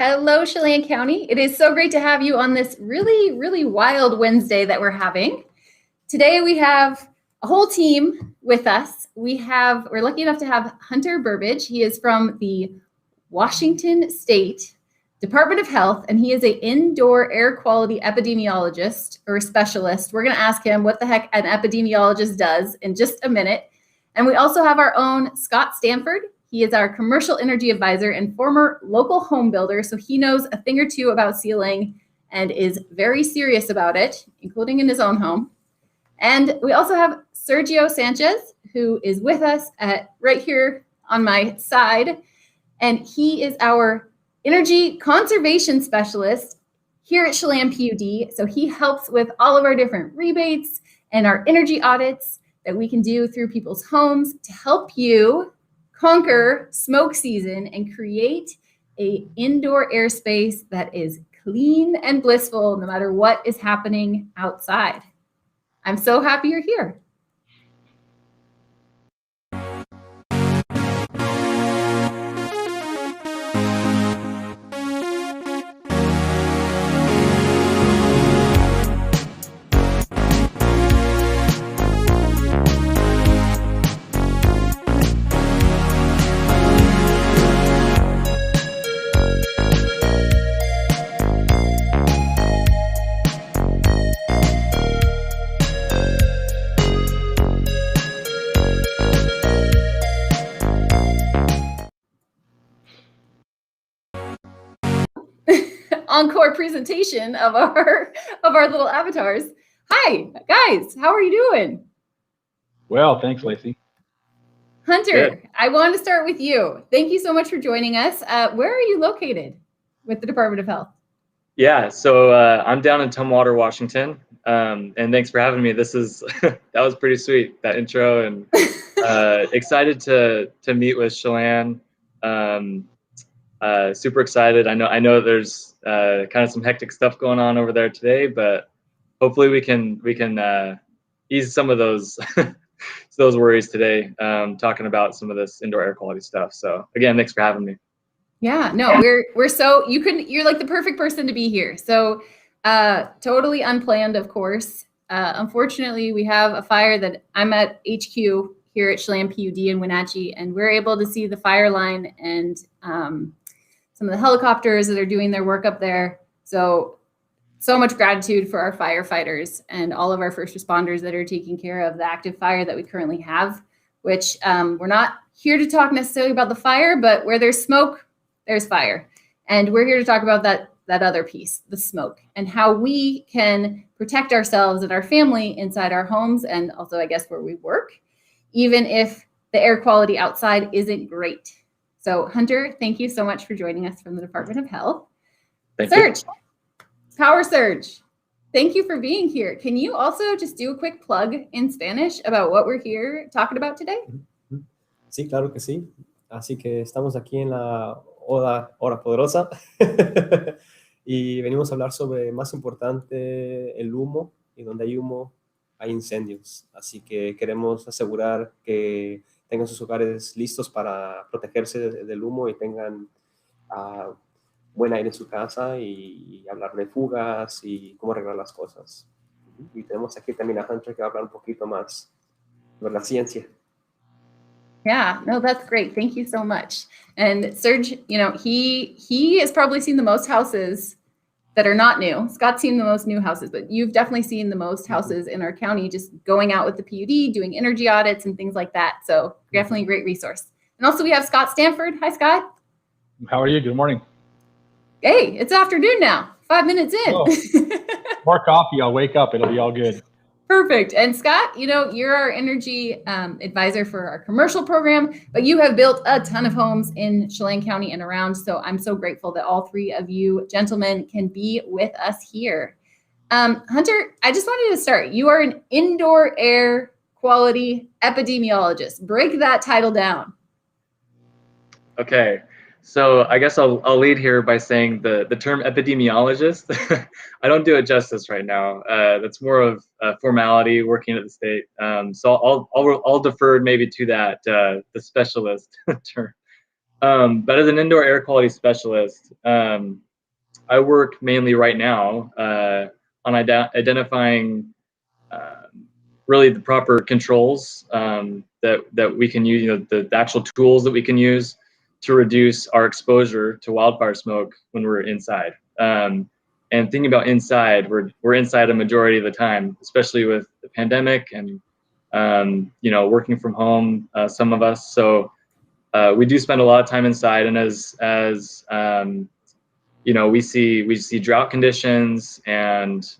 Hello, Chelan County. It is so great to have you on this really, really wild Wednesday that we're having. Today we have a whole team with us. We're lucky enough to have Hunter Burbidge. He is from the Washington State Department of Health, and he is an indoor air quality epidemiologist or specialist. We're going to ask him what the heck an epidemiologist does in just a minute. And we also have our own Scott Stanford. He is our commercial energy advisor and former local home builder, so he knows a thing or two about sealing and is very serious about it, including in his own home. And we also have Sergio Sanchez, who is with us right here on my side, and he is our energy conservation specialist here at Chelan PUD. So he helps with all of our different rebates and our energy audits that we can do through people's homes to help you conquer smoke season and create an indoor airspace that is clean and blissful no matter what is happening outside. I'm so happy you're here. Encore presentation of our little avatars. Hi guys, how are you doing? Well, thanks, Lacey. Hunter, Good. I want to start with you. Thank you so much for joining us. Where are you located with the Department of Health? Yeah, so I'm down in Tumwater, Washington, and thanks for having me. This is that was pretty sweet, that intro, and excited to meet with Chelan. Super excited. I know there's kind of some hectic stuff going on over there today, but hopefully we can ease some of those those worries today, talking about some of this indoor air quality stuff. So again, thanks for having me. Yeah, no, we're so you're like the perfect person to be here. So totally unplanned, of course. Unfortunately, we have a fire that I'm at HQ here at Chelan PUD in Wenatchee, and we're able to see the fire line and some of the helicopters that are doing their work up there. So much gratitude for our firefighters and all of our first responders that are taking care of the active fire that we currently have, which we're not here to talk necessarily about the fire, but where there's smoke, there's fire. And we're here to talk about that other piece, the smoke, and how we can protect ourselves and our family inside our homes, and also, I guess, where we work, even if the air quality outside isn't great. So Hunter, thank you so much for joining us from the Department of Health. Serge, Power Surge, thank you for being here. Can you also just do a quick plug in Spanish about what we're here talking about today? Sí, claro que sí. Así que estamos aquí en la hora poderosa y venimos a hablar sobre, más importante, el humo, y donde hay humo hay incendios. Así que queremos asegurar que tengan sus hogares listos para protegerse del humo y tengan buen aire en su casa, y hablar de fugas y cómo arreglar las cosas. Y tenemos aquí también a Hunter, que va a hablar un poquito más sobre la ciencia. Yeah, no, that's great. Thank you so much. And Serge, he has probably seen the most houses that are not new. Scott's seen the most new houses, but you've definitely seen the most houses in our county just going out with the PUD, doing energy audits and things like that. So definitely a great resource. And also we have Scott Stanford. Hi, Scott. How are you? Good morning. Hey, it's afternoon now, 5 minutes in. Oh, more coffee, I'll wake up. It'll be all good. Perfect. And Scott, you're our energy advisor for our commercial program, but you have built a ton of homes in Chelan County and around. So I'm so grateful that all three of you gentlemen can be with us here. Hunter, I just wanted to start. You are an indoor air quality epidemiologist. Break that title down. Okay. So I guess I'll lead here by saying the term epidemiologist, I don't do it justice right now. That's more of a formality working at the state. So I'll defer maybe to that the specialist term. But as an indoor air quality specialist, I work mainly right now on identifying really the proper controls that we can use, the actual tools that we can use to reduce our exposure to wildfire smoke when we're inside. And thinking about inside, we're inside a majority of the time, especially with the pandemic and working from home, some of us. So we do spend a lot of time inside, and as we see drought conditions, and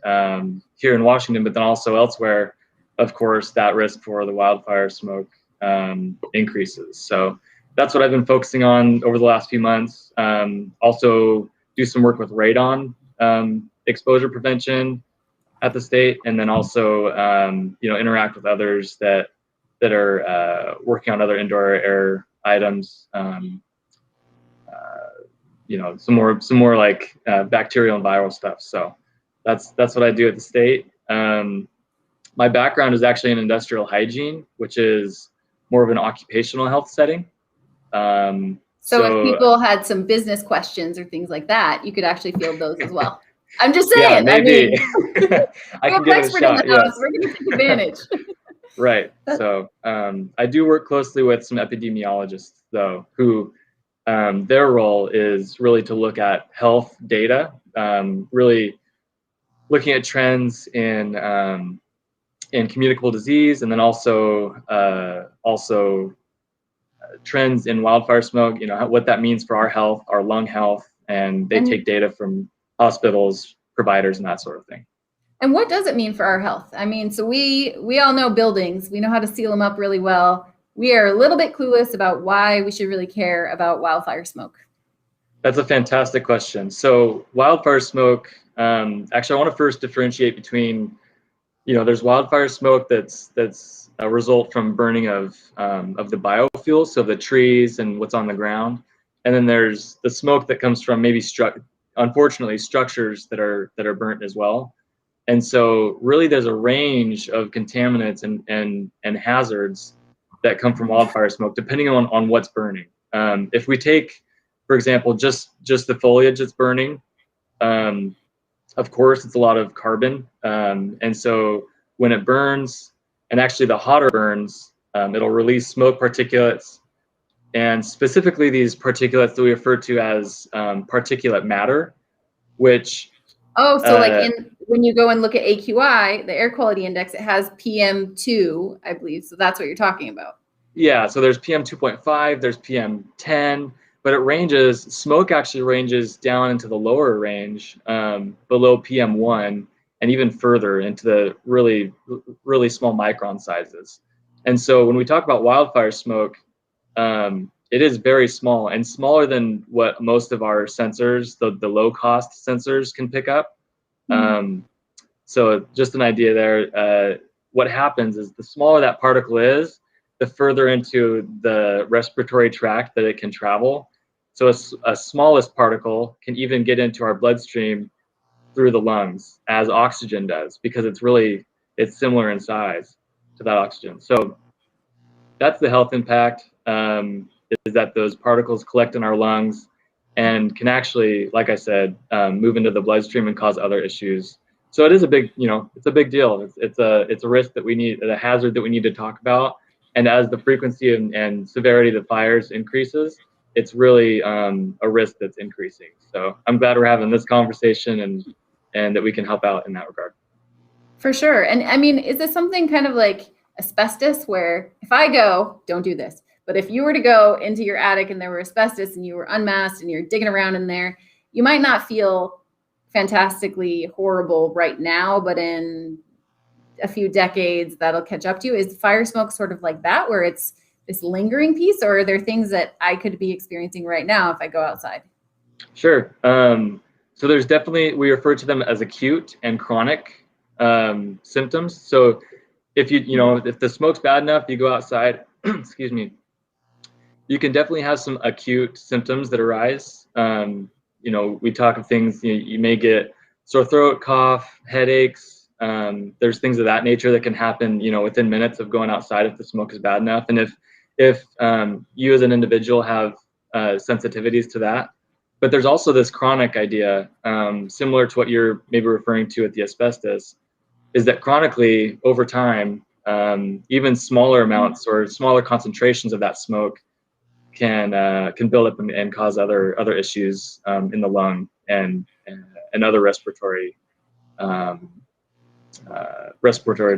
here in Washington, but then also elsewhere, of course, that risk for the wildfire smoke increases. So that's what I've been focusing on over the last few months. Also do some work with radon exposure prevention at the state, and then also interact with others that are working on other indoor air items. Some more like bacterial and viral stuff. So that's what I do at the state. My background is actually in industrial hygiene, which is more of an occupational health setting. So if people had some business questions or things like that, you could actually field those as well. I'm just saying. Yeah, maybe. I can give it a shot. Yes. We're going to take advantage. Right. So I do work closely with some epidemiologists, though, who their role is really to look at health data, really looking at trends in communicable disease, and then also trends in wildfire smoke. What that means for our health, our lung health, and they take data from hospitals, providers, and that sort of thing. And what does it mean for our health? I mean, so we all know buildings. We know how to seal them up really well. We are a little bit clueless about why we should really care about wildfire smoke. That's a fantastic question. So wildfire smoke, actually, I want to first differentiate between, there's wildfire smoke that's a result from burning of the biofuels, so the trees and what's on the ground. And then there's the smoke that comes from maybe unfortunately structures that are burnt as well. And so really there's a range of contaminants and hazards that come from wildfire smoke, depending on what's burning. If we take, for example, just the foliage that's burning, of course, it's a lot of carbon. And so when it burns, and actually the hotter burns, it'll release smoke particulates, and specifically these particulates that we refer to as particulate matter, which... Oh, so when you go and look at AQI, the air quality index, it has PM2, I believe. So that's what you're talking about. Yeah, so there's PM 2.5, there's PM 10, but smoke actually ranges down into the lower range, below PM 1, and even further into the really, really small micron sizes. And so when we talk about wildfire smoke, it is very small, and smaller than what most of our sensors, the low-cost sensors, can pick up. So just an idea there. What happens is the smaller that particle is, the further into the respiratory tract that it can travel. So a smallest particle can even get into our bloodstream through the lungs, as oxygen does, because it's similar in size to that oxygen. So that's the health impact. Is that those particles collect in our lungs and can actually, like I said, move into the bloodstream and cause other issues. So it is a big, it's a big deal. It's a risk that we need, a hazard that we need to talk about. And as the frequency and severity of the fires increases, it's really a risk that's increasing. So I'm glad we're having this conversation and that we can help out in that regard. For sure. And I mean, is this something kind of like asbestos, where if I go, don't do this, but if you were to go into your attic and there were asbestos and you were unmasked and you're digging around in there, you might not feel fantastically horrible right now, but in a few decades that'll catch up to you. Is fire smoke sort of like that, where it's this lingering piece, or are there things that I could be experiencing right now if I go outside? Sure. So there's definitely, we refer to them as acute and chronic symptoms. So if if the smoke's bad enough, you go outside, excuse me, you can definitely have some acute symptoms that arise. We talk of things, you may get sore throat, cough, headaches. There's things of that nature that can happen, within minutes of going outside if the smoke is bad enough. And if you as an individual have sensitivities to that. But there's also this chronic idea, similar to what you're maybe referring to at the asbestos, is that chronically over time, even smaller amounts or smaller concentrations of that smoke can build up and cause other issues in the lung and other respiratory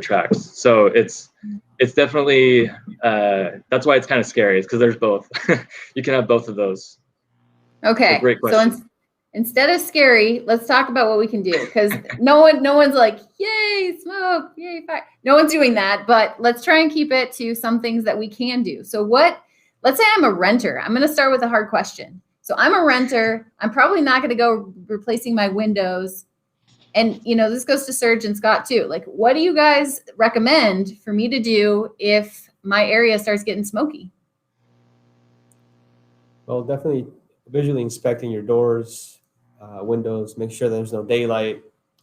tracts. So it's definitely that's why it's kind of scary. It's because there's both. You can have both of those. Okay. So great question. Instead of scary, let's talk about what we can do, because no one's like, yay, smoke, yay, fire. No one's doing that, but let's try and keep it to some things that we can do. So let's say I'm a renter. I'm going to start with a hard question. So I'm a renter. I'm probably not going to go replacing my windows. And, this goes to Serge and Scott too. Like, what do you guys recommend for me to do if my area starts getting smoky? Well, definitely visually inspecting your doors, windows, make sure there's no daylight,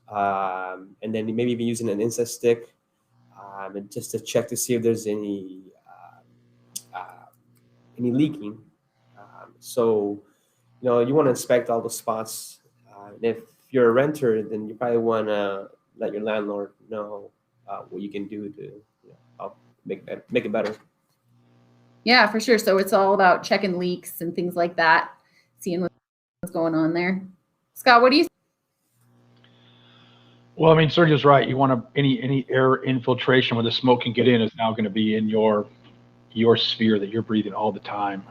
and then maybe even using an inset stick, and just to check to see if there's any leaking. So, you want to inspect all the spots. And if you're a renter, then you probably want to let your landlord know what you can do to help make it better. Yeah, for sure. So it's all about checking leaks and things like that, seeing what's going on there. Scott, what do you think? Well, I mean, Sergio's right. You want any air infiltration where the smoke can get in is now going to be in your sphere that you're breathing all the time.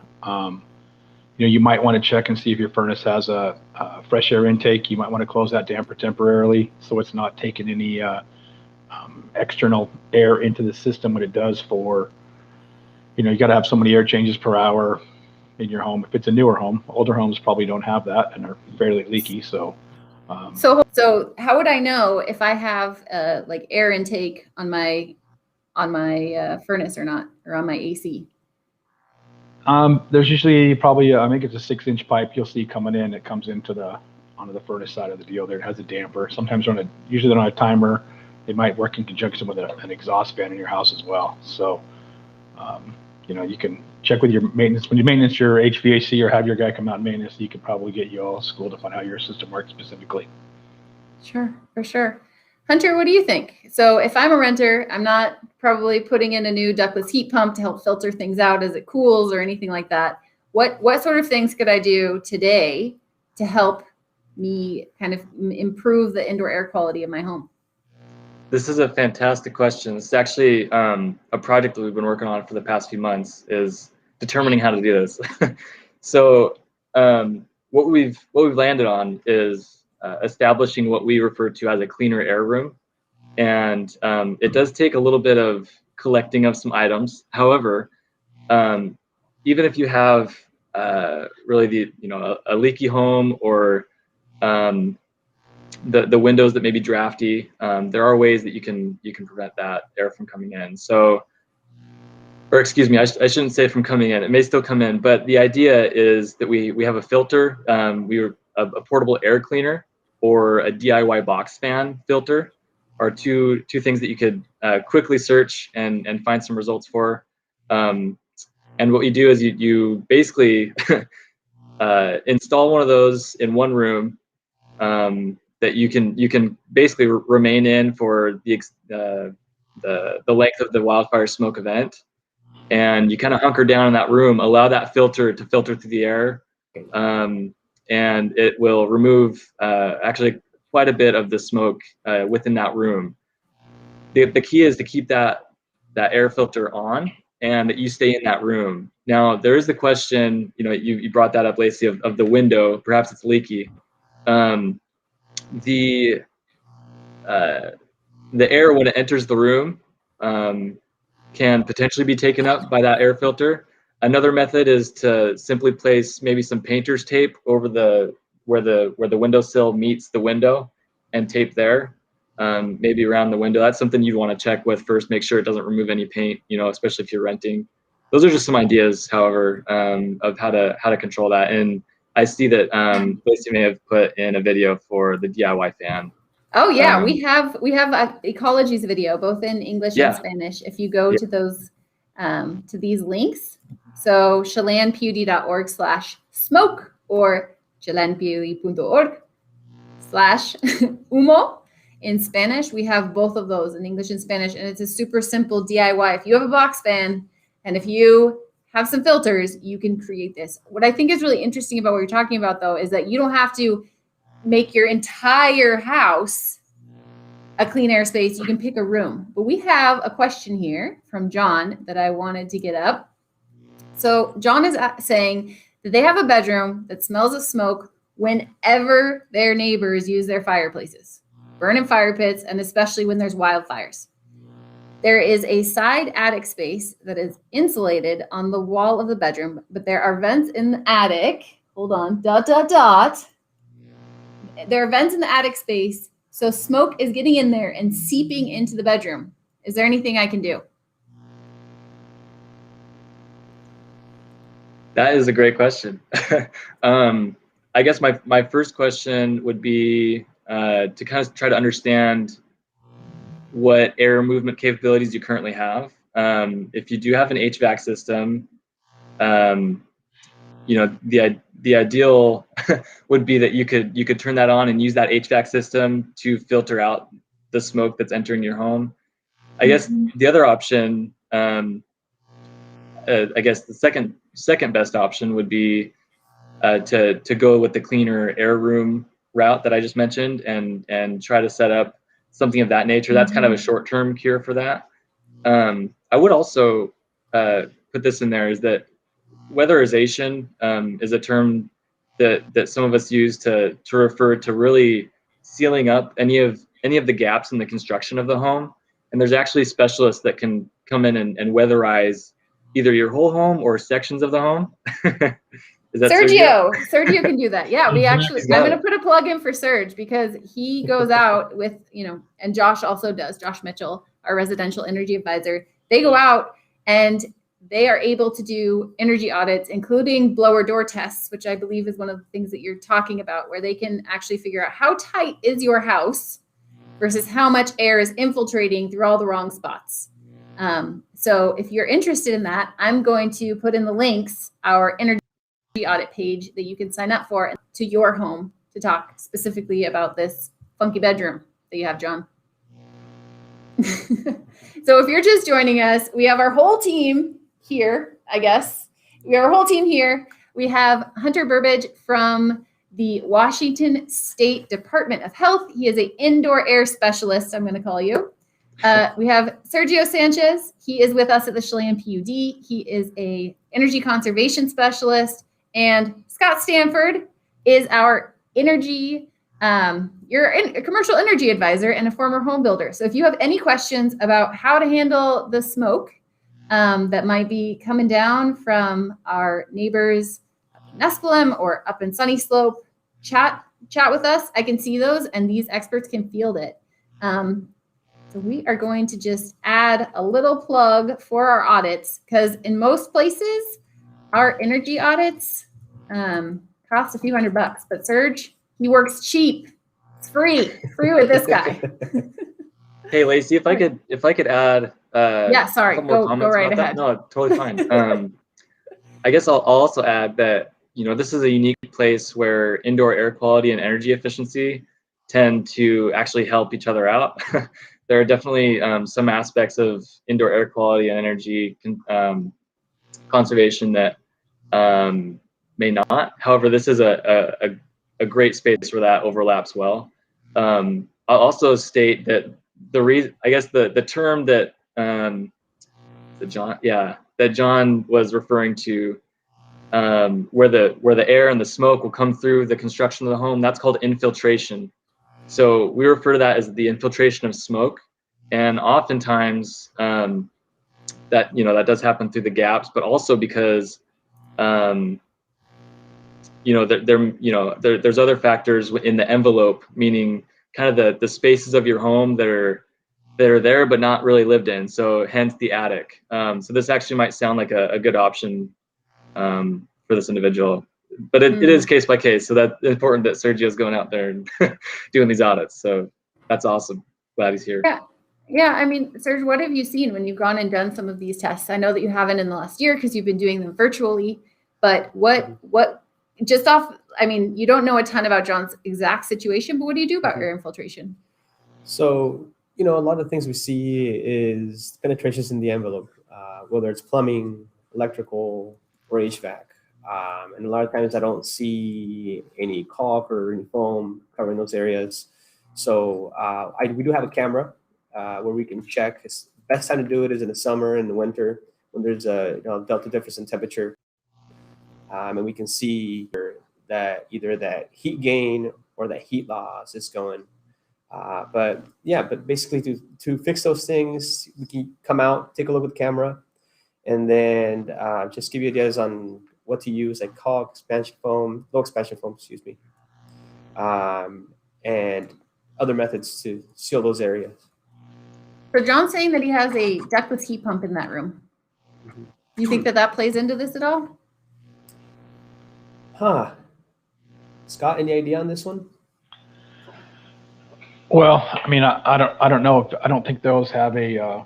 You might want to check and see if your furnace has a fresh air intake. You might want to close that damper temporarily so it's not taking any external air into the system when it does for, you got to have so many air changes per hour in your home. If it's a newer home, older homes probably don't have that and are fairly leaky. So how would I know if I have like air intake on my furnace or not, or on my AC? There's usually probably I think it's a 6-inch pipe you'll see coming in. It comes onto the furnace side of the deal. There it has a damper. Sometimes usually they're on a timer. It might work in conjunction with an exhaust fan in your house as well. So you can check with your maintenance when you maintenance your HVAC or have your guy come out and maintenance. You could probably get you all schooled to find out how your system works specifically. Sure, for sure. Hunter, what do you think? So if I'm a renter, I'm not probably putting in a new ductless heat pump to help filter things out as it cools or anything like that. What sort of things could I do today to help me kind of improve the indoor air quality of my home? This is a fantastic question. It's actually a project that we've been working on for the past few months, is determining how to do this. So what we've landed on is establishing what we refer to as a cleaner air room. And it does take a little bit of collecting of some items. However, even if you have really a leaky home or the windows that may be drafty, there are ways that you can prevent that air from coming in. So, or excuse me, I shouldn't say from coming in. It may still come in, but the idea is that we have a filter, a portable air cleaner, or a DIY box fan filter are two things that you could quickly search and find some results for. And what you do is you basically install one of those in one room that you can basically remain in for the length of the wildfire smoke event, and you kind of hunker down in that room, allow that filter to filter through the air, and it will remove actually quite a bit of the smoke within that room. The key is to keep that air filter on and that you stay in that room. Now, there is the question, you brought that up, Lacey, of the window, perhaps it's leaky. The air, when it enters the room, can potentially be taken up by that air filter. Another method is to simply place maybe some painter's tape over where the windowsill meets the window, and tape there, maybe around the window. That's something you'd want to check with first. Make sure it doesn't remove any paint, especially if you're renting. Those are just some ideas, however, of how to control that. And I see that Lacey may have put in a video for the DIY fan. Oh yeah, we have Ecology's video, both in English and Spanish. If you go to those to these links, So chelanpud.org/smoke or chelanpud.org/humo in Spanish. We have both of those in English and Spanish, and it's a super simple DIY. If you have a box fan and if you have some filters, you can create this. What I think is really interesting about what you're talking about, though, is that you don't have to make your entire house a clean air space. You can pick a room. But we have a question here from John that I wanted to get up. So John is saying that they have a bedroom that smells of smoke whenever their neighbors use their fireplaces, burning fire pits, and especially when there's wildfires. There is a side attic space that is insulated on the wall of the bedroom, but there are vents in the attic. Hold on, ... There are vents in the attic space, so smoke is getting in there and seeping into the bedroom. Is there anything I can do? That is a great question. I guess my first question would be to kind of try to understand what air movement capabilities you currently have. If you do have an HVAC system, you know, the ideal would be that you could turn that on and use that HVAC system to filter out the smoke that's entering your home. I guess the other option, I guess the second best option would be to go with the cleaner air room route that I just mentioned and try to set up something of that nature. That's kind of a short-term cure for that. I would also put this in there, is that weatherization is a term that some of us use to refer to really sealing up any of the gaps in the construction of the home. And there's actually specialists that can come in and weatherize either your whole home or sections of the home. Is that Sergio? Sergio can do that. Yeah, we actually, I'm going to put a plug in for Serge because he goes out with, you know, and Josh also does, Josh Mitchell, our residential energy advisor. They go out and they are able to do energy audits, including blower door tests, which I believe is one of the things that you're talking about, where they can actually figure out how tight is your house versus how much air is infiltrating through all the wrong spots. So if you're interested in that, I'm going to put in the links, our energy audit page that you can sign up for to your home to talk specifically about this funky bedroom that you have, John. So if you're just joining us, we have our whole team here, I guess. We have our whole team here. We have Hunter Burbidge from the Washington State Department of Health. He is an indoor air specialist, I'm going to call you. We have Sergio Sanchez. He is with us at the Chelan PUD. He is a energy conservation specialist. And Scott Stanford is our energy, you're a commercial energy advisor and a former home builder. So if you have any questions about how to handle the smoke that might be coming down from our neighbors up in Nespelem or up in Sunny Slope, chat with us. I can see those, and these experts can field it. So we are going to just add a little plug for our audits, because in most places, our energy audits cost a few $100, but Serge, he works cheap. It's free with this guy. Hey, Lacey, if I could add yeah, sorry, go right ahead. No, totally fine. I guess I'll also add that, you know, this is a unique place where indoor air quality and energy efficiency tend to actually help each other out. There are definitely some aspects of indoor air quality and energy conservation that may not. However, this is a great space where that overlaps well. I'll also state that the reason, I guess, the term that that John was referring to, where the air and the smoke will come through the construction of the home, that's called infiltration. So we refer to that as the infiltration of smoke, and oftentimes that does happen through the gaps, but also because there's other factors in the envelope, meaning kind of the spaces of your home that are there but not really lived in. So hence the attic. So this actually might sound like a good option for this individual, but it is case by case. So that's important that Sergio's going out there and doing these audits. So that's awesome. Glad he's here. Yeah, I mean, Serge, what have you seen when you've gone and done some of these tests? I know that you haven't in the last year because you've been doing them virtually, but what just off, I mean, you don't know a ton about John's exact situation, but what do you do about air infiltration? So, a lot of things we see is penetrations in the envelope, whether it's plumbing, electrical, or HVAC. And a lot of times I don't see any caulk or any foam covering those areas. So we do have a camera where we can check. The best time to do it is in the summer and the winter when there's a delta difference in temperature. And we can see that either that heat gain or that heat loss is going. But basically to fix those things, we can come out, take a look with the camera, and then just give you ideas on what to use, like caulk, low expansion foam, and other methods to seal those areas. So John's saying that he has a ductless heat pump in that room. Mm-hmm. Do you think that plays into this at all? Scott, any idea on this one? Well, I mean, I don't know. I don't think those have an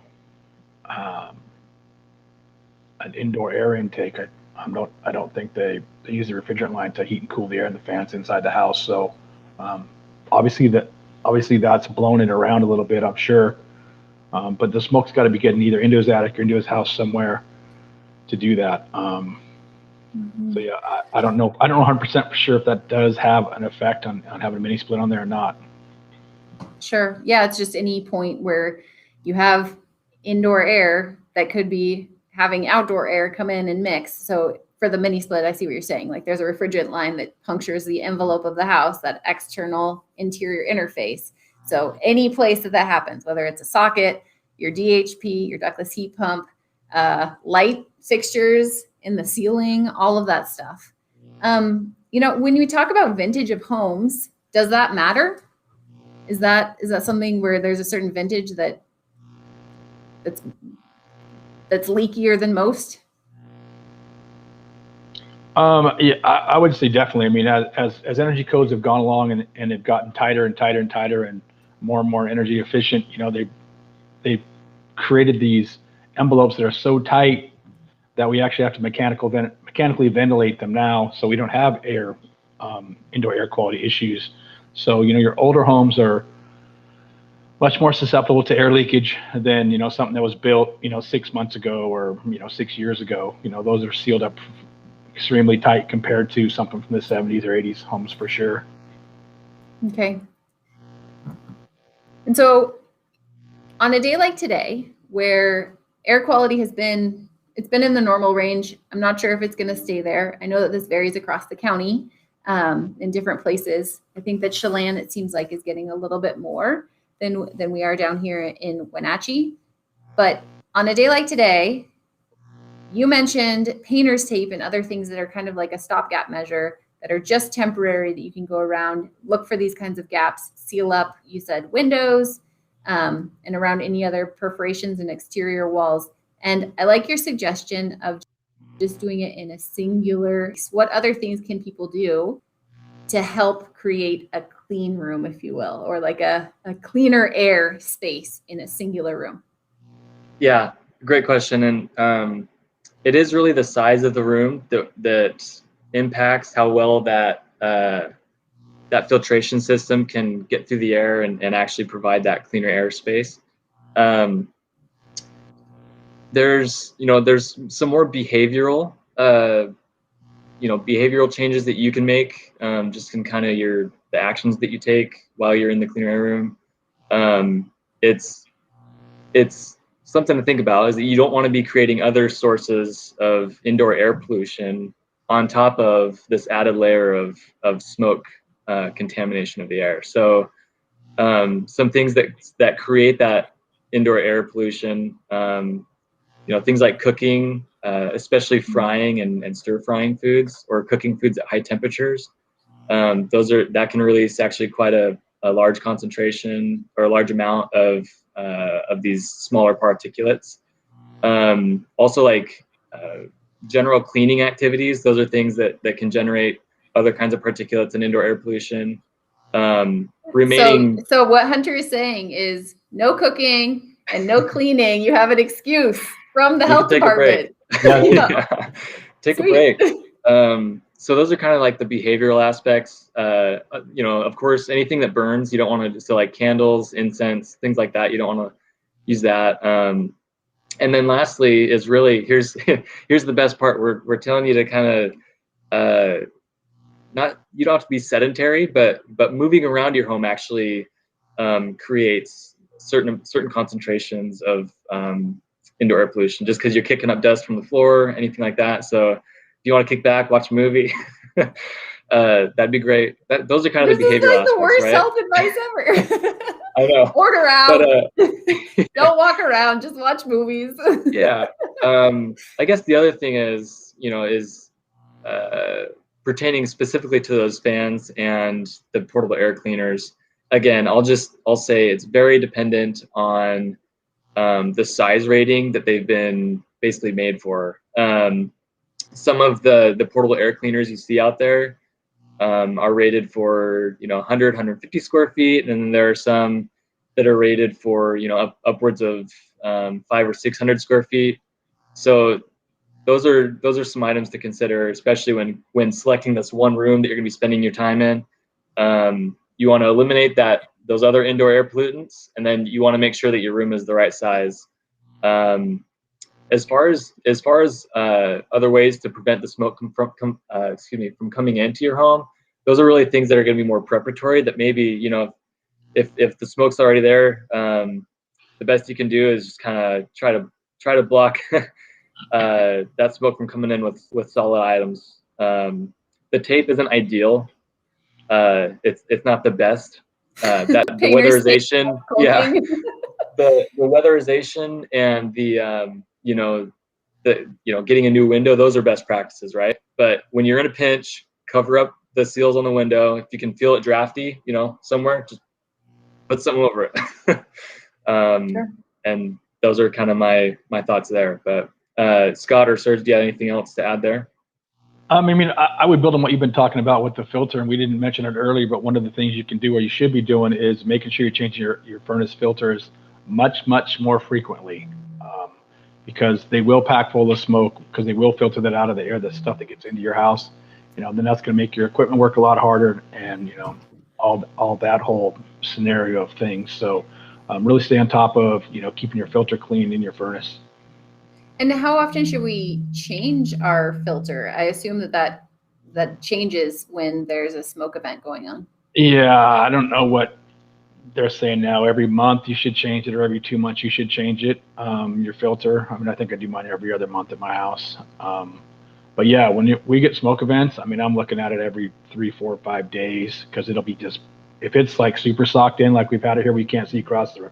indoor air intake. I don't think they use the refrigerant line to heat and cool the air in the fans inside the house. So obviously that's blown it around a little bit, I'm sure. But the smoke's got to be getting either into his attic or into his house somewhere to do that. So yeah, I don't know. I don't know 100% for sure if that does have an effect on having a mini split on there or not. Sure. Yeah, it's just any point where you have indoor air that could be having outdoor air come in and mix. So for the mini split, I see what you're saying. Like there's a refrigerant line that punctures the envelope of the house, that external interior interface. So any place that happens, whether it's a socket, your DHP, your ductless heat pump, light fixtures in the ceiling, all of that stuff. When we talk about vintage of homes, does that matter? Is that something where there's a certain vintage that's leakier than most? Yeah, I would say definitely. I mean, as energy codes have gone along and they've gotten tighter and tighter and tighter and more energy efficient, they've created these envelopes that are so tight that we actually have to mechanically ventilate them now, so we don't have indoor air quality issues. So, your older homes are much more susceptible to air leakage than, something that was built, 6 months ago or, 6 years ago. Those are sealed up extremely tight compared to something from the 70s or 80s homes for sure. Okay. And so on a day like today, where air quality it's been in the normal range, I'm not sure if it's going to stay there. I know that this varies across the county. In different places. I think that Chelan, it seems like, is getting a little bit more than we are down here in Wenatchee. But on a day like today, you mentioned painter's tape and other things that are kind of like a stopgap measure that are just temporary, that you can go around, look for these kinds of gaps, seal up, you said windows, and around any other perforations and exterior walls. And I like your suggestion of just doing it in a singular. What other things can people do to help create a clean room, if you will, or like a cleaner air space in a singular room? Yeah, great question. And it is really the size of the room that impacts how well that filtration system can get through the air and actually provide that cleaner air space. There's some more behavioral changes that you can make just in kind of the actions that you take while you're in the clean air room. It's something to think about, is that you don't want to be creating other sources of indoor air pollution on top of this added layer of smoke contamination of the air. So some things that create that indoor air pollution, things like cooking, especially frying and stir frying foods, or cooking foods at high temperatures. That can release actually quite a large concentration or a large amount of these smaller particulates. Also, like general cleaning activities, those are things that can generate other kinds of particulates and indoor air pollution. So what Hunter is saying is no cooking, and no cleaning, you have an excuse from the You health can take a break. department. Yeah. Yeah. Take Sweet. a break. So those are kind of like the behavioral aspects. Of course, anything that burns, you don't want to, so like candles, incense, things like that, you don't want to use that. And then lastly is really, here's the best part. We're telling you to kind of, you don't have to be sedentary, but moving around your home actually creates certain concentrations of indoor air pollution, just because you're kicking up dust from the floor, anything like that. So if you want to kick back, watch a movie, that'd be great. Those are kind of the behavioral aspects, the worst right? health advice ever. I know. Order out. But, don't walk around, just watch movies. Yeah. I guess the other thing is, pertaining specifically to those fans and the portable air cleaners. Again, I'll say it's very dependent on the size rating that they've been basically made for. Some of the portable air cleaners you see out there are rated for 100, 150 square feet, and then there are some that are rated for upwards of 500 or 600 square feet. So those are some items to consider, especially when selecting this one room that you're going to be spending your time in. You want to eliminate those other indoor air pollutants, and then you want to make sure that your room is the right size. As far as other ways to prevent the smoke from coming into your home, those are really things that are going to be more preparatory. That maybe if the smoke's already there, the best you can do is just kind of try to block that smoke from coming in with solid items. The tape isn't ideal. It's not the best. The weatherization, yeah, the weatherization and getting a new window, those are best practices, right? But when you're in a pinch, cover up the seals on the window. If you can feel it drafty, somewhere, just put something over it. Sure. And those are kind of my thoughts there. But Scott or Serge, do you have anything else to add there? I would build on what you've been talking about with the filter, and we didn't mention it earlier, but one of the things you can do, or you should be doing, is making sure you're changing your furnace filters much more frequently, because they will pack full of smoke, because they will filter that out of the air, the stuff that gets into your house. Then that's going to make your equipment work a lot harder, and all that whole scenario of things. So really stay on top of keeping your filter clean in your furnace. And how often should we change our filter? I assume that changes when there's a smoke event going on. Yeah, I don't know what they're saying now. Every month you should change it, or every 2 months you should change it, your filter. I think I do mine every other month at my house. But yeah, when we get smoke events, I'm looking at it every 3, 4, 5 days, because it'll be just, if it's like super socked in, like we've had it here, we can't see across the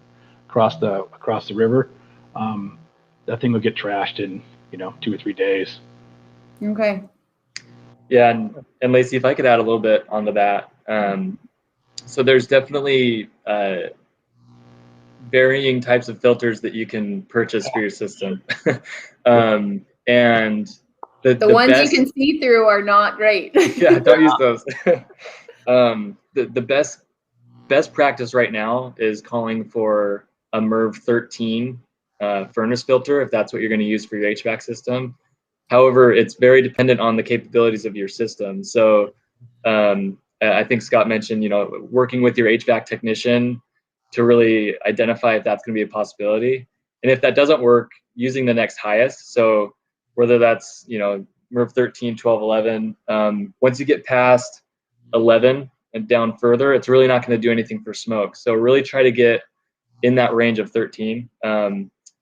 river. That thing will get trashed in 2 or 3 days. Okay. Yeah, and Lacey, if I could add a little bit onto that. So there's definitely varying types of filters that you can purchase for your system. And the ones best, you can see through are not great. Yeah, don't use those. The best practice right now is calling for a MERV 13 furnace filter, if that's what you're going to use for your HVAC system. However, it's very dependent on the capabilities of your system. So I think Scott mentioned, working with your HVAC technician to really identify if that's going to be a possibility. And if that doesn't work, using the next highest. So whether that's, MERV 13, 12, 11, once you get past 11 and down further, it's really not going to do anything for smoke. So really try to get in that range of 13.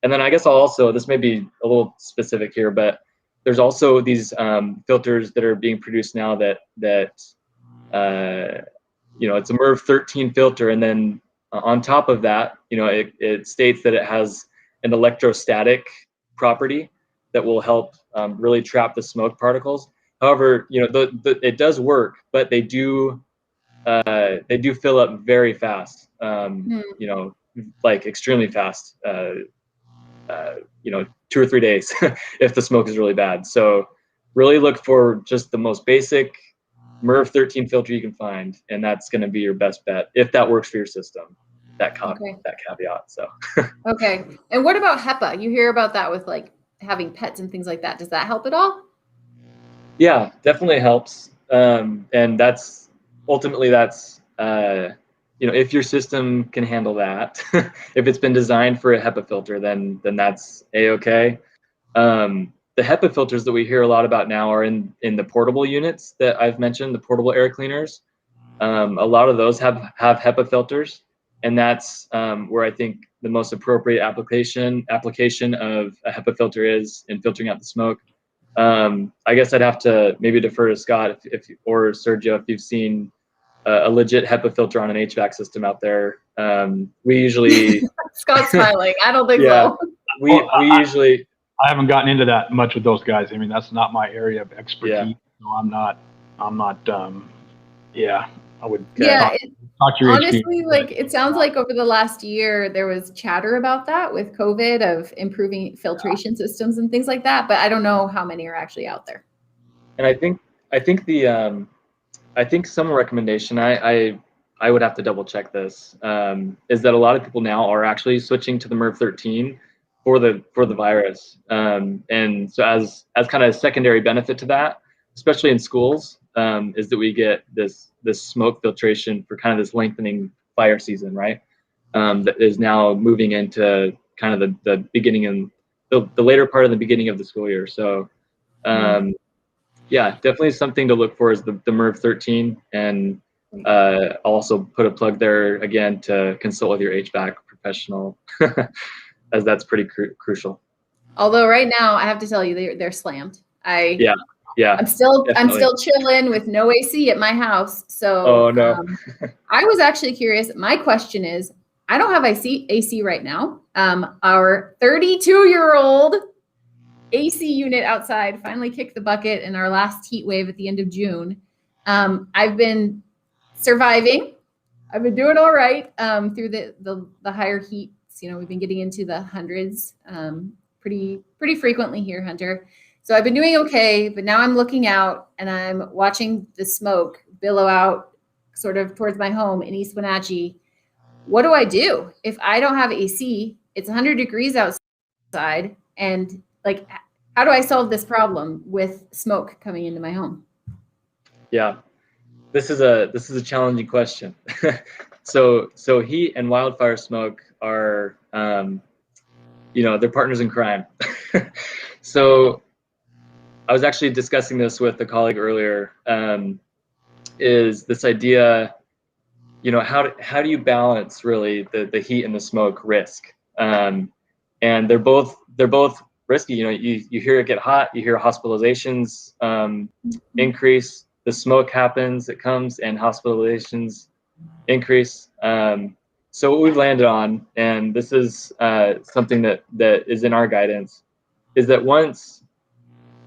And then I guess this may be a little specific here, but there's also these filters that are being produced now that it's a MERV 13 filter, and then on top of that, it states that it has an electrostatic property that will help really trap the smoke particles. However, it does work, but they do fill up very fast. Like extremely fast. 2 or 3 days if the smoke is really bad. So really look for just the most basic MERV 13 filter you can find, and that's going to be your best bet if that works for your system. Okay. that caveat. So Okay. And what about HEPA? You hear about that with like having pets and things like that. Does that help at all? yeah, definitely helps. And that's ultimately if your system can handle that, if it's been designed for a HEPA filter, then that's a-okay. The HEPA filters that we hear a lot about now are in the portable units that I've mentioned, the portable air cleaners. A lot of those have HEPA filters, and that's where I think the most appropriate application of a HEPA filter is in filtering out the smoke. I guess I'd have to maybe defer to Scott or Sergio if you've seen a legit HEPA filter on an HVAC system out there. We usually Scott's smiling. I don't think yeah, so. we usually. I haven't gotten into that much with those guys. I mean, that's not my area of expertise. Yeah. So I'm not, I would Yeah. talk to your Honestly, HVAC, like it sounds like over the last year there was chatter about that with COVID of improving filtration systems and things like that, but I don't know how many are actually out there. And I think some recommendation I would have to double check this is that a lot of people now are actually switching to the MERV 13 for the virus, and so as kind of a secondary benefit to that, especially in schools, is that we get this smoke filtration for kind of this lengthening fire season, right? That is now moving into kind of the beginning and the later part of the beginning of the school year. So yeah, definitely something to look for is the MERV 13, and I'll also put a plug there again to consult with your HVAC professional, as that's pretty crucial. Although right now I have to tell you they're slammed. Yeah. I'm still definitely. chilling with no AC at my house. So Oh no. I was actually curious. My question is, I don't have AC right now. Our 32-year-old AC unit outside finally kicked the bucket in our last heat wave at the end of June. I've been surviving. I've been doing all right through the higher heats. You know, we've been getting into the hundreds pretty frequently here, Hunter. So I've been doing okay, but now I'm looking out and I'm watching the smoke billow out sort of towards my home in East Wenatchee. What do I do if I don't have AC? It's 100 degrees outside, and like, how do I solve this problem with smoke coming into my home? Yeah, this is a challenging question. So heat and wildfire smoke are they're partners in crime. So I was actually discussing this with a colleague earlier. Is this idea, how do you balance really the heat and the smoke risk? And they're both risky. You hear it get hot, you hear hospitalizations increase. The smoke happens, it comes, and hospitalizations increase. So what we've landed on, and this is something that is in our guidance, is that once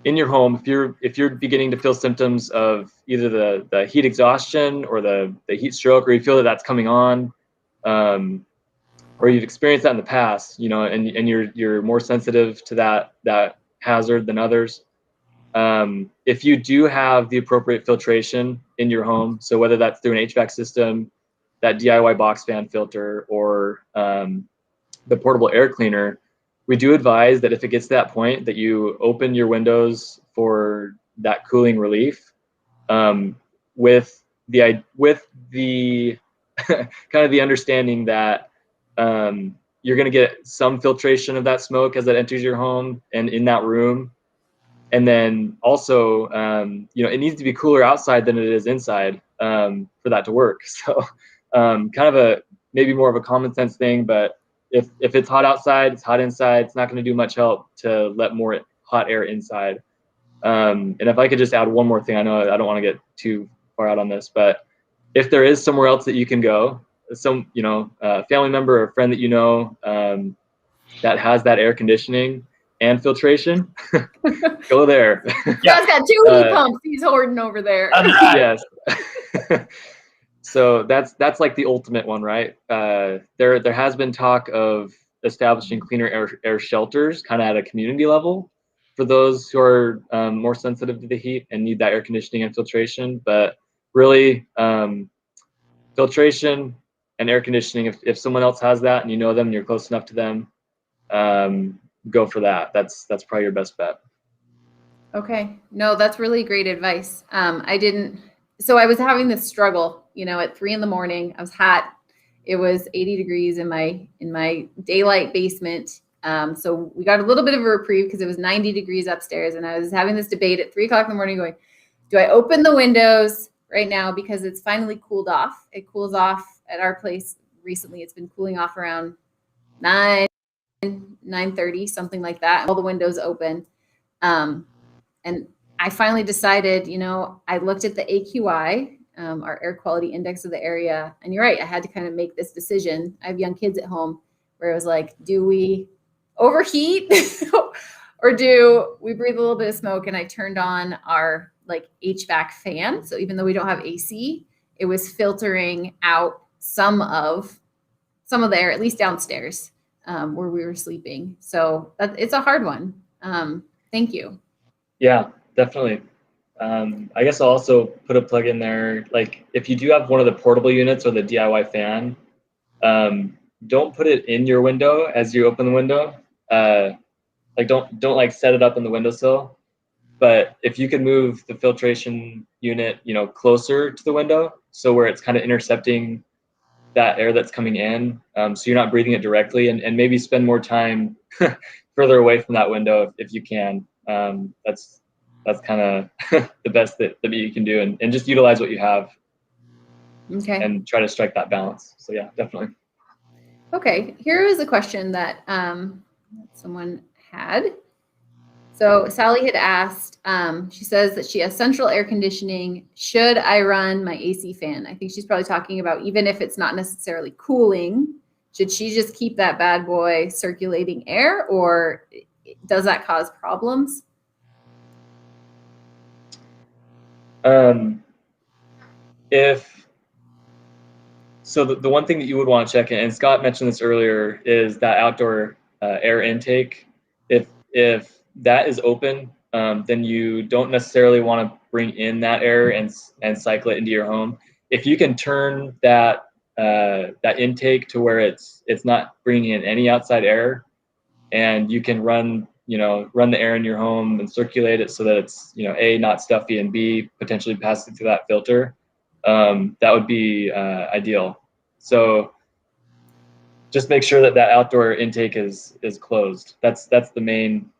in your home, if you're beginning to feel symptoms of either the heat exhaustion or the heat stroke, or you feel that that's coming on, or you've experienced that in the past, and you're more sensitive to that hazard than others. If you do have the appropriate filtration in your home, so whether that's through an HVAC system, that DIY box fan filter, or the portable air cleaner, we do advise that if it gets to that point, that you open your windows for that cooling relief, with the kind of the understanding that you're going to get some filtration of that smoke as it enters your home and in that room. And then also, it needs to be cooler outside than it is inside for that to work. So kind of maybe more of a common sense thing, but if it's hot outside, it's hot inside, it's not going to do much help to let more hot air inside. And if I could just add one more thing, I know I don't want to get too far out on this, but if there is somewhere else that you can go, some family member or friend that that has that air conditioning and filtration, go there. Yeah. He's got 2 heat pumps he's hoarding over there. Yes. So that's like the ultimate one, right? There has been talk of establishing cleaner air shelters kind of at a community level for those who are more sensitive to the heat and need that air conditioning and filtration. But really, filtration, and air conditioning, if someone else has that and you know them and you're close enough to them, go for that. That's probably your best bet. Okay. No, that's really great advice. So I was having this struggle, at 3 a.m. I was hot. It was 80 degrees in my daylight basement. So we got a little bit of a reprieve because it was 90 degrees upstairs. And I was having this debate at 3 o'clock in the morning going, do I open the windows right now because it's finally cooled off? It cools off at our place recently. It's been cooling off around 9:30, something like that. All the windows open. And I finally decided, I looked at the AQI, our air quality index of the area. And you're right, I had to kind of make this decision. I have young kids at home where it was like, do we overheat or do we breathe a little bit of smoke? And I turned on our HVAC fan. So even though we don't have AC, it was filtering out some of the air, at least downstairs where we were sleeping. So it's a hard one. Thank you. Yeah, definitely. I guess I'll also put a plug in there. Like if you do have one of the portable units or the DIY fan, don't put it in your window as you open the window. Don't set it up in the windowsill. But if you can move the filtration unit, closer to the window, so where it's kind of intercepting that air that's coming in, so you're not breathing it directly, and maybe spend more time further away from that window if you can. That's kind of the best that you can do, and just utilize what you have. Okay. And try to strike that balance. So yeah, definitely. Okay, here is a question that someone had. So Sally had asked, she says that she has central air conditioning. Should I run my AC fan? I think she's probably talking about even if it's not necessarily cooling, should she just keep that bad boy circulating air, or does that cause problems? So the one thing that you would want to check in, and Scott mentioned this earlier, is that outdoor air intake. If that is open, then you don't necessarily want to bring in that air and cycle it into your home. If you can turn that intake to where it's not bringing in any outside air, and you can run the air in your home and circulate it so that it's A, not stuffy, and B, potentially passing through that filter, that would be ideal. So just make sure that outdoor intake is closed. That's the main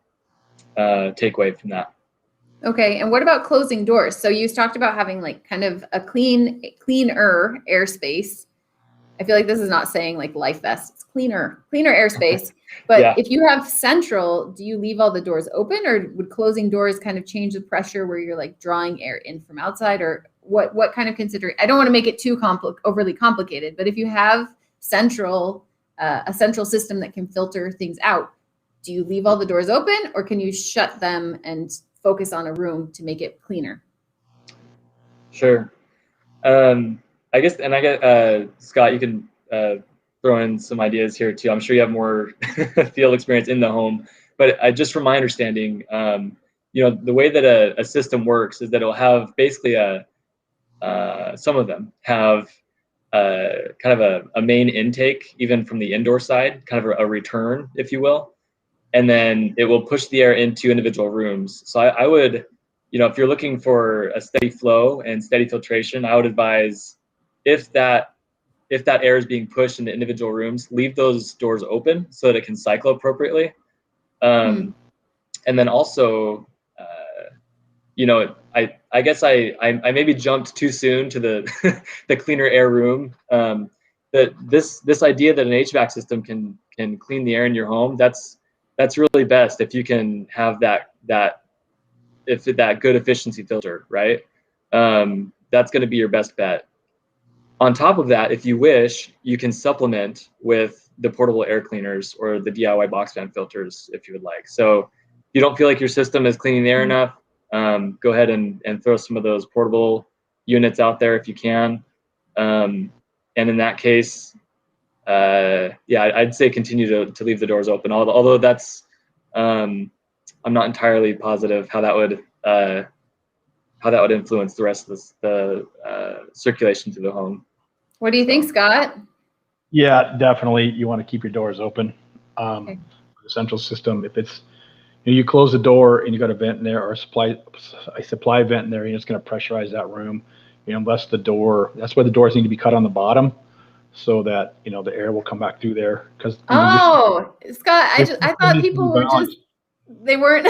takeaway from that. Okay, and what about closing doors? So you talked about having kind of a cleaner airspace. I feel like this is not saying life vest. It's cleaner airspace. But Yeah. If you have central, do you leave all the doors open, or would closing doors kind of change the pressure where you're drawing air in from outside, or what kind of consider? I don't want to make it too overly complicated, but if you have a central system that can filter things out, do you leave all the doors open, or can you shut them and focus on a room to make it cleaner? Sure. I guess Scott, you can throw in some ideas here too. I'm sure you have more field experience in the home, but just from my understanding, the way that a system works is that it'll have basically some of them have kind of a main intake, even from the indoor side, kind of a return, if you will, and then it will push the air into individual rooms. So I would, if you're looking for a steady flow and steady filtration, I would advise if that air is being pushed into individual rooms, leave those doors open so that it can cycle appropriately. And then also, I guess I maybe jumped too soon to the the cleaner air room. That this idea that an HVAC system can clean the air in your home, that's really best if you can have that good efficiency filter, right? That's going to be your best bet. On top of that, if you wish, you can supplement with the portable air cleaners or the DIY box fan filters if you would like. So if you don't feel like your system is cleaning the air enough, go ahead and throw some of those portable units out there if you can. And in that case, I'd say continue to leave the doors open. Although that's, I'm not entirely positive how that would influence the rest of the circulation to the home. What do you think, Scott? Yeah, definitely. You want to keep your doors open. Okay. The central system, if it's, you close the door and you got a vent in there or a supply vent in there, and it's going to pressurize that room. Unless that's why the doors need to be cut on the bottom, so that the air will come back through there. Because Oh, Scott, I thought people were they weren't.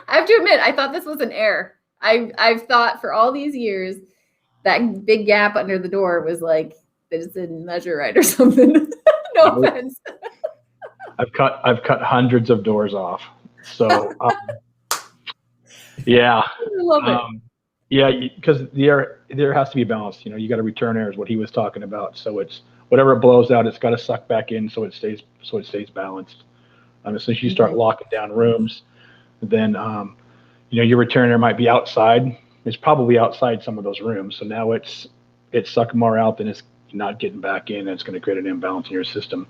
I have to admit, I thought this was an error. I've thought for all these years that big gap under the door was like they just didn't measure right or something. No offense. I've cut hundreds of doors off. So yeah, I love it. Yeah, because the air has to be balanced. You got to return air is what he was talking about. So it's whatever it blows out, it's got to suck back in so it stays balanced. As soon as you start locking down rooms, then your return air might be outside. It's probably outside some of those rooms. So now it's sucking more out than it's not getting back in, and it's going to create an imbalance in your system,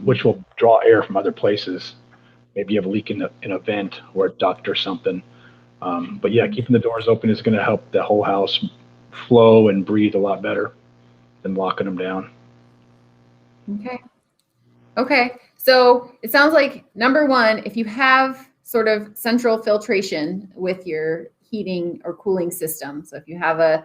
which will draw air from other places. Maybe you have a leak in a vent or a duct or something. But yeah, keeping the doors open is going to help the whole house flow and breathe a lot better than locking them down. Okay. So it sounds like number one, if you have sort of central filtration with your heating or cooling system. So if you have a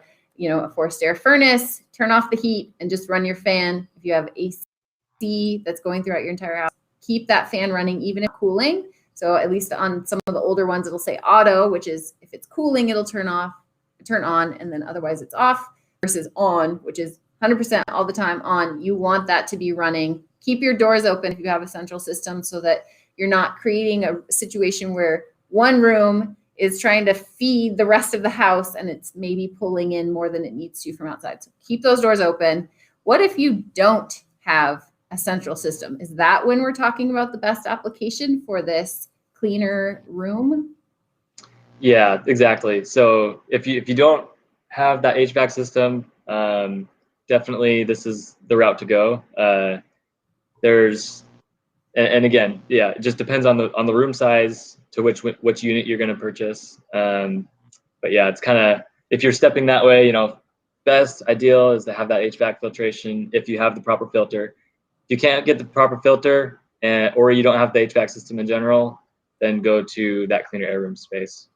forced air furnace, turn off the heat and just run your fan. If you have AC that's going throughout your entire house, keep that fan running even if cooling. So at least on some of the older ones, it'll say auto, which is if it's cooling, it'll turn on, and then otherwise it's off, versus on, which is 100% all the time on. You want that to be running. Keep your doors open if you have a central system so that you're not creating a situation where one room is trying to feed the rest of the house and it's maybe pulling in more than it needs to from outside. So keep those doors open. What if you don't have a central system? Is that when we're talking about the best application for this cleaner room? Yeah, exactly. So if you don't have that HVAC system, definitely this is the route to go. And again, yeah, it just depends on the room size to which unit you're going to purchase. But yeah, it's kind of, if you're stepping that way, best ideal is to have that HVAC filtration if you have the proper filter. If you can't get the proper filter or you don't have the HVAC system in general, then go to that cleaner air room space.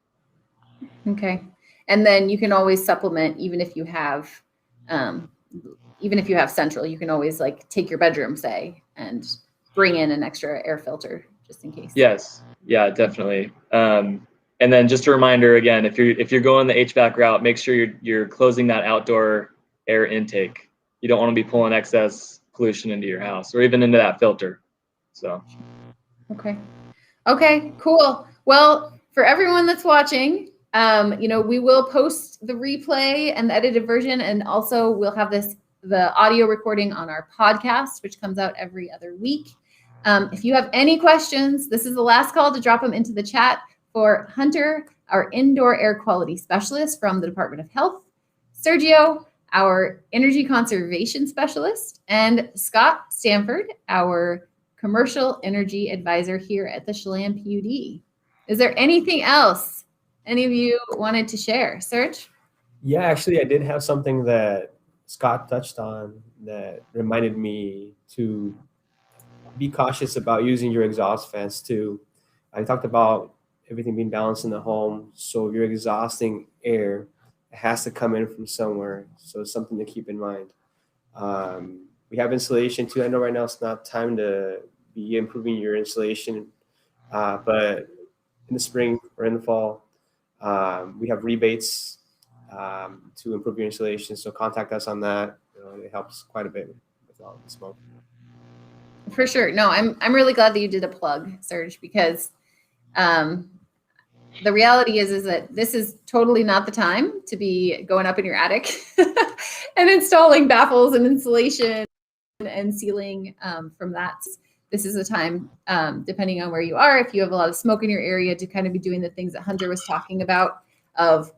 Okay. And then you can always supplement, even if you have central, you can always like take your bedroom, say, and bring in an extra air filter just in case. Yes. Yeah, definitely. And then just a reminder again, if you're going the HVAC route, make sure you're closing that outdoor air intake. You don't want to be pulling excess pollution into your house or even into that filter. So. Okay, cool. Well, for everyone that's watching, we will post the replay and the edited version, and also we'll have the audio recording on our podcast, which comes out every other week. If you have any questions, this is the last call to drop them into the chat for Hunter, our indoor air quality specialist from the Department of Health, Sergio, our energy conservation specialist, and Scott Stanford, our commercial energy advisor here at the Chelan PUD. Is there anything else any of you wanted to share? Serge? Yeah, actually, I did have something that Scott touched on that reminded me to be cautious about using your exhaust fans too. I talked about everything being balanced in the home. So if you're exhausting air, it has to come in from somewhere. So it's something to keep in mind. We have insulation too. I know right now it's not time to be improving your insulation, but in the spring or in the fall, we have rebates to improve your insulation. So contact us on that. It helps quite a bit with all the smoke. For sure. No, I'm really glad that you did a plug, Serge, because the reality is that this is totally not the time to be going up in your attic and installing baffles and insulation and sealing from that. This is a time, depending on where you are, if you have a lot of smoke in your area, to kind of be doing the things that Hunter was talking about of,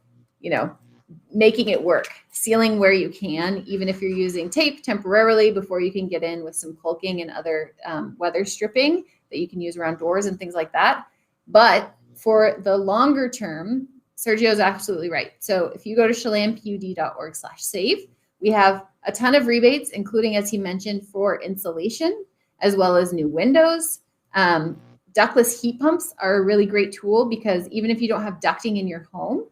making it work, sealing where you can, even if you're using tape temporarily before you can get in with some caulking and other weather stripping that you can use around doors and things like that. But for the longer term, Sergio is absolutely right. So if you go to chelanpud.org/save, We have a ton of rebates, including, as he mentioned, for insulation, as well as new windows. Ductless heat pumps are a really great tool because even if you don't have ducting in your home,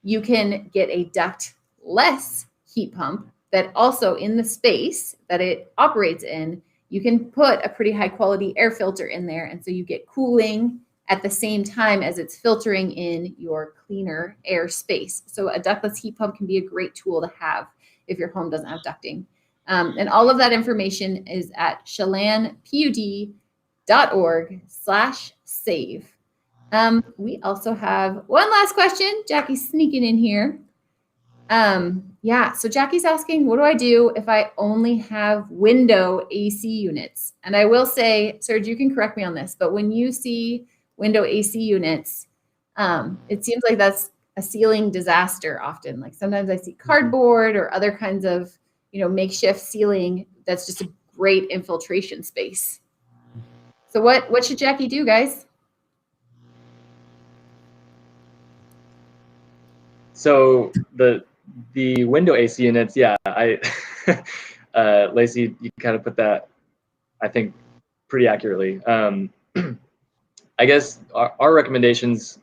you can get a ductless heat pump that also in the space that it operates in, you can put a pretty high quality air filter in there. And so you get cooling at the same time as it's filtering in your cleaner air space. So a ductless heat pump can be a great tool to have if your home doesn't have ducting. And all of that information is at chelanpud.org/save. We also have one last question. Jackie's sneaking in here. So Jackie's asking, what do I do if I only have window AC units? And I will say, Serge, you can correct me on this, but when you see window AC units, it seems like that's a ceiling disaster often. Like sometimes I see cardboard or other kinds of, makeshift ceiling that's just a great infiltration space. So what should Jackie do, guys? So the window AC units, yeah, Lacey, you kind of put that, I think, pretty accurately. I guess our recommendations,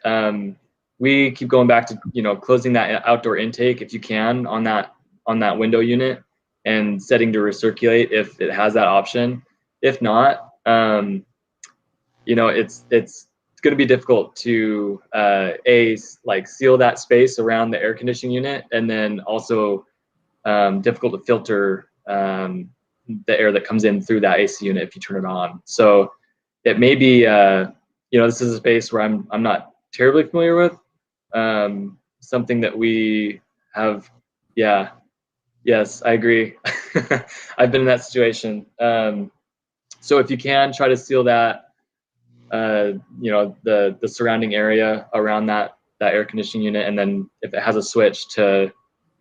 we keep going back to closing that outdoor intake if you can on that window unit and setting to recirculate if it has that option. If not, it's going to be difficult to seal that space around the air conditioning unit, and then also difficult to filter the air that comes in through that AC unit if you turn it on. So it may be this is a space where I'm not terribly familiar with. Something that we have, yes, I agree. I've been in that situation. So if you can try to seal that, the surrounding area around that air conditioning unit, and then if it has a switch to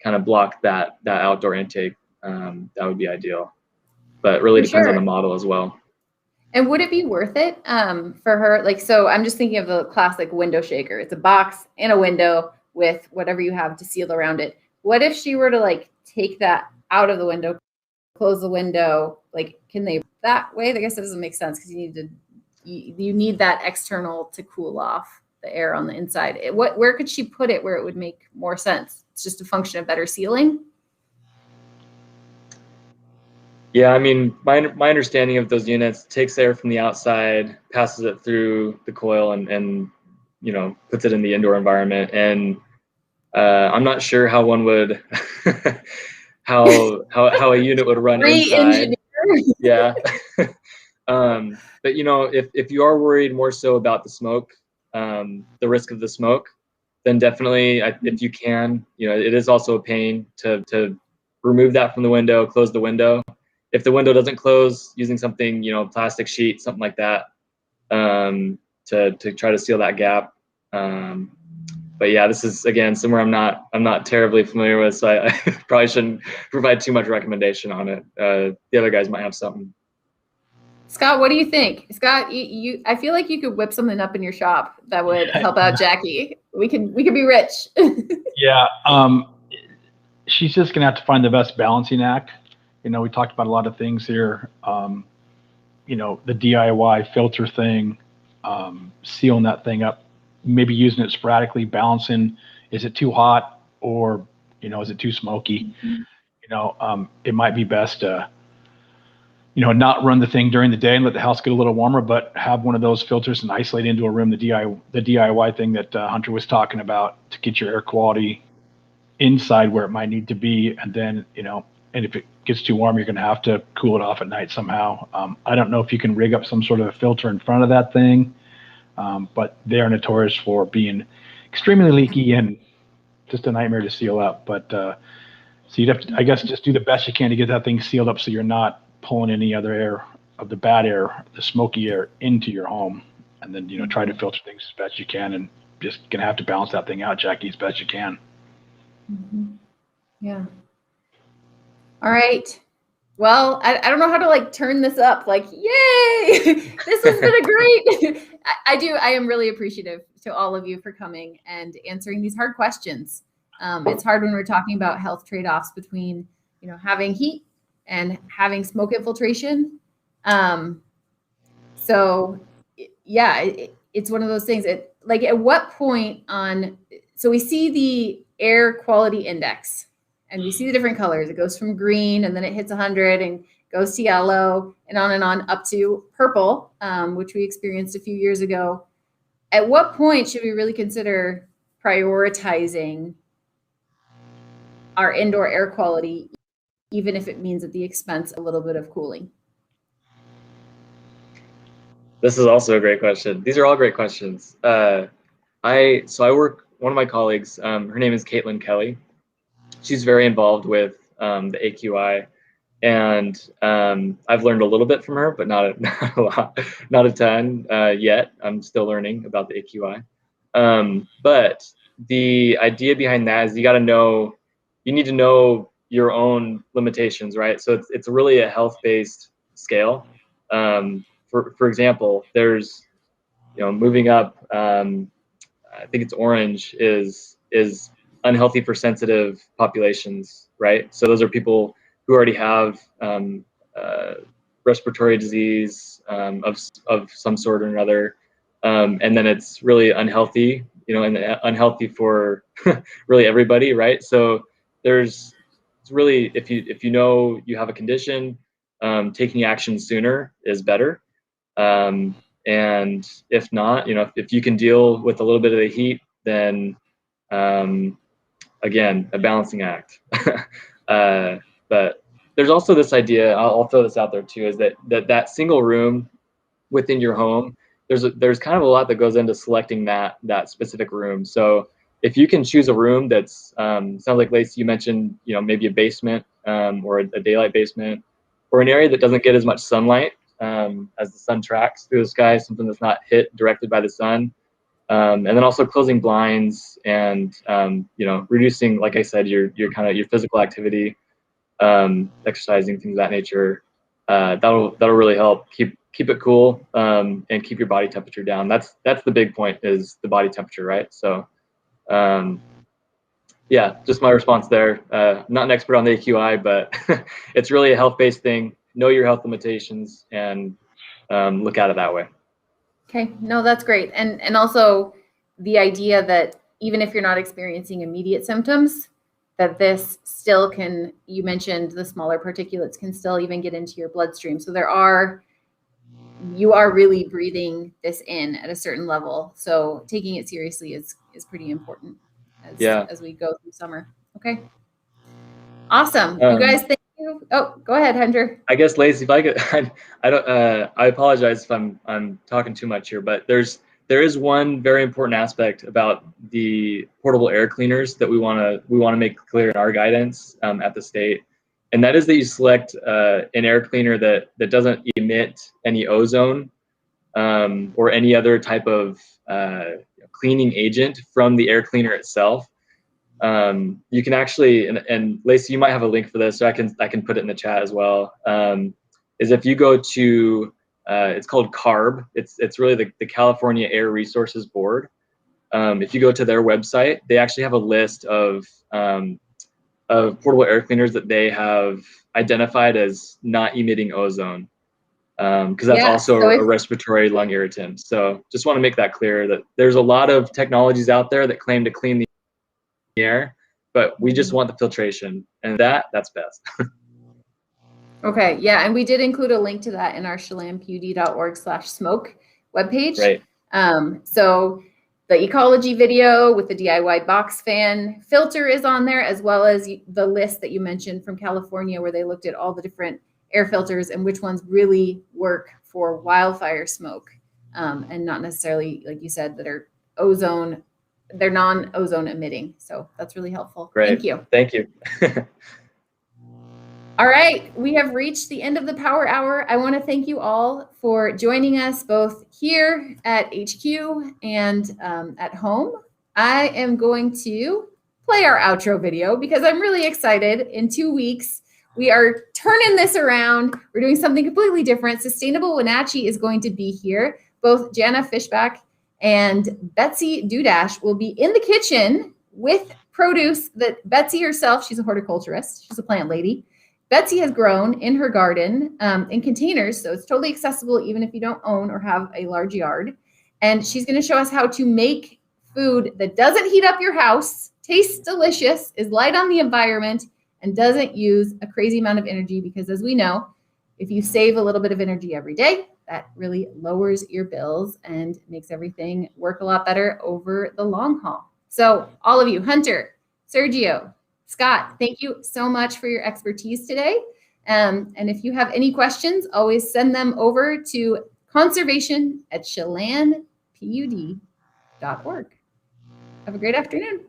kind of block that outdoor intake, that would be ideal. But it really depends on the model as well. And would it be worth it for her? So I'm just thinking of the classic window shaker. It's a box and a window with whatever you have to seal around it. What if she were to take that out of the window, close the window? Can they that way? I guess that doesn't make sense because you need that external to cool off the air on the inside. Where could she put it where it would make more sense? It's just a function of better sealing. Yeah, I mean, my understanding of those units takes air from the outside, passes it through the coil, and puts it in the indoor environment. And I'm not sure how one would how a unit would run inside. Yeah. But if you are worried more so about the smoke, the risk of the smoke, then definitely, if you can, it is also a pain to remove that from the window, close the window. If the window doesn't close, using something, plastic sheet, something like that, to try to seal that gap. But yeah, this is again somewhere I'm not terribly familiar with, so I probably shouldn't provide too much recommendation on it. The other guys might have something. Scott, what do you think? Scott, I feel like you could whip something up in your shop that would help out Jackie. We could be rich. Yeah, she's just gonna have to find the best balancing act. We talked about a lot of things here. The DIY filter thing, sealing that thing up, maybe using it sporadically, balancing. Is it too hot or is it too smoky? Mm-hmm. It might be best to not run the thing during the day and let the house get a little warmer, but have one of those filters and isolate into a room, the DIY thing that Hunter was talking about, to get your air quality inside where it might need to be. And then, and if it gets too warm, you're going to have to cool it off at night somehow. I don't know if you can rig up some sort of a filter in front of that thing, but they are notorious for being extremely leaky and just a nightmare to seal up. But so you'd have to, I guess, just do the best you can to get that thing sealed up so you're not pulling any other air of the bad air, the smoky air, into your home. And then, try to filter things as best you can, and just going to have to balance that thing out, Jackie, as best you can. Mm-hmm. Yeah. All right. Well, I don't know how to turn this up. Yay! This has been a great. I am really appreciative to all of you for coming and answering these hard questions. It's hard when we're talking about health trade-offs between having heat and having smoke infiltration. So yeah, it's one of those things. Like at what point so we see the air quality index and we see the different colors. It goes from green and then it hits 100 and goes to yellow and on up to purple, which we experienced a few years ago. At what point should we really consider prioritizing our indoor air quality, even if it means at the expense a little bit of cooling? This is also a great question. These are all great questions. I work, one of my colleagues, her name is Caitlin Kelly. She's very involved with the AQI, and I've learned a little bit from her, but not a lot, not a ton yet. I'm still learning about the AQI. But the idea behind that is you need to know your own limitations, right? So it's really a health-based scale. For example, there's, moving up, I think it's orange is unhealthy for sensitive populations, right? So those are people who already have respiratory disease of some sort or another, and then it's really unhealthy, and unhealthy for really everybody, right? So it's really, if you know you have a condition, taking action sooner is better. And if not, if you can deal with a little bit of the heat, then again, a balancing act. But there's also this idea, I'll throw this out there too, is that single room within your home, there's kind of a lot that goes into selecting that specific room. So if you can choose a room that's sounds like Lacey, you mentioned, maybe a basement or a daylight basement, or an area that doesn't get as much sunlight as the sun tracks through the sky, something that's not hit directly by the sun. And then also closing blinds and, reducing, like I said, your physical activity, exercising, things of that nature. That'll really help keep it cool and keep your body temperature down. That's the big point, is the body temperature, right? So, yeah, just my response there. I'm not an expert on the AQI, but it's really a health-based thing. Know your health limitations and look at it that way. Okay, no, that's great. And also the idea that even if you're not experiencing immediate symptoms, that this still can, you mentioned the smaller particulates can still even get into your bloodstream. So you are really breathing this in at a certain level. So taking it seriously is pretty important as we go through summer. Okay. Awesome. You guys, thank you. Oh, go ahead, Hunter. I guess, Lacey, if I could, I apologize if I'm talking too much here, but there is one very important aspect about the portable air cleaners that we want to make clear in our guidance at the state, and that is that you select an air cleaner that doesn't emit any ozone or any other type of cleaning agent from the air cleaner itself. You can actually, and Lacey, you might have a link for this, so I can put it in the chat as well. Is if you go to, it's called CARB. It's really the California Air Resources Board. If you go to their website, they actually have a list of portable air cleaners that they have identified as not emitting ozone, because that's also a respiratory lung irritant. So just want to make that clear, that there's a lot of technologies out there that claim to clean the air, but we just want the filtration, and that's best. Okay, yeah, and we did include a link to that in our chelanpud.org/smoke webpage. Right. So the ecology video with the DIY box fan filter is on there, as well as the list that you mentioned from California, where they looked at all the different air filters and which ones really work for wildfire smoke, and not necessarily, like you said, that are ozone. They're non-ozone emitting. So that's really helpful. Great. Thank you. Thank you. All right. We have reached the end of the Power Hour. I want to thank you all for joining us both here at HQ and at home. I am going to play our outro video because I'm really excited. In 2 weeks, we are turning this around. We're doing something completely different. Sustainable Wenatchee is going to be here. Both Jana Fishback and Betsy Dudash will be in the kitchen with produce that Betsy herself, she's a horticulturist, she's a plant lady, Betsy has grown in her garden in containers, so it's totally accessible even if you don't own or have a large yard. And she's going to show us how to make food that doesn't heat up your house, tastes delicious, is light on the environment, and doesn't use a crazy amount of energy, because as we know, if you save a little bit of energy every day, that really lowers your bills and makes everything work a lot better over the long haul. So all of you, Hunter, Sergio, Scott, thank you so much for your expertise today. And if you have any questions, always send them over to conservation@chelanpud.org. Have a great afternoon.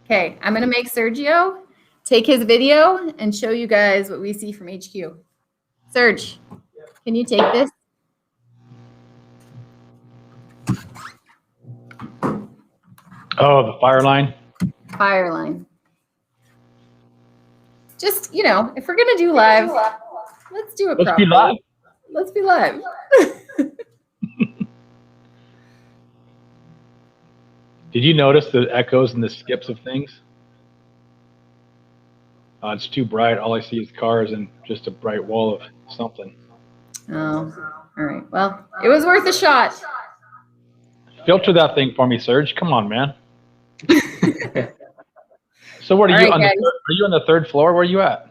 Okay, I'm gonna make Sergio take his video and show you guys what we see from HQ. Serge, can you take this? Oh, the fire line. Fire line. Just, you know, if we're gonna do live, let's do it Let's properly. be live. Let's be live. Did you notice the echoes and the skips of things? It's too bright. All I see is cars and just a bright wall of something. Oh, all right. Well, it was worth a shot. Filter that thing for me, Serge. Come on, man. So what are All you right, on? guys. Are you on the third floor? Where are you at?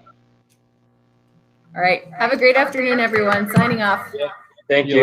All right. Have a great afternoon, everyone. Signing off. Thank you.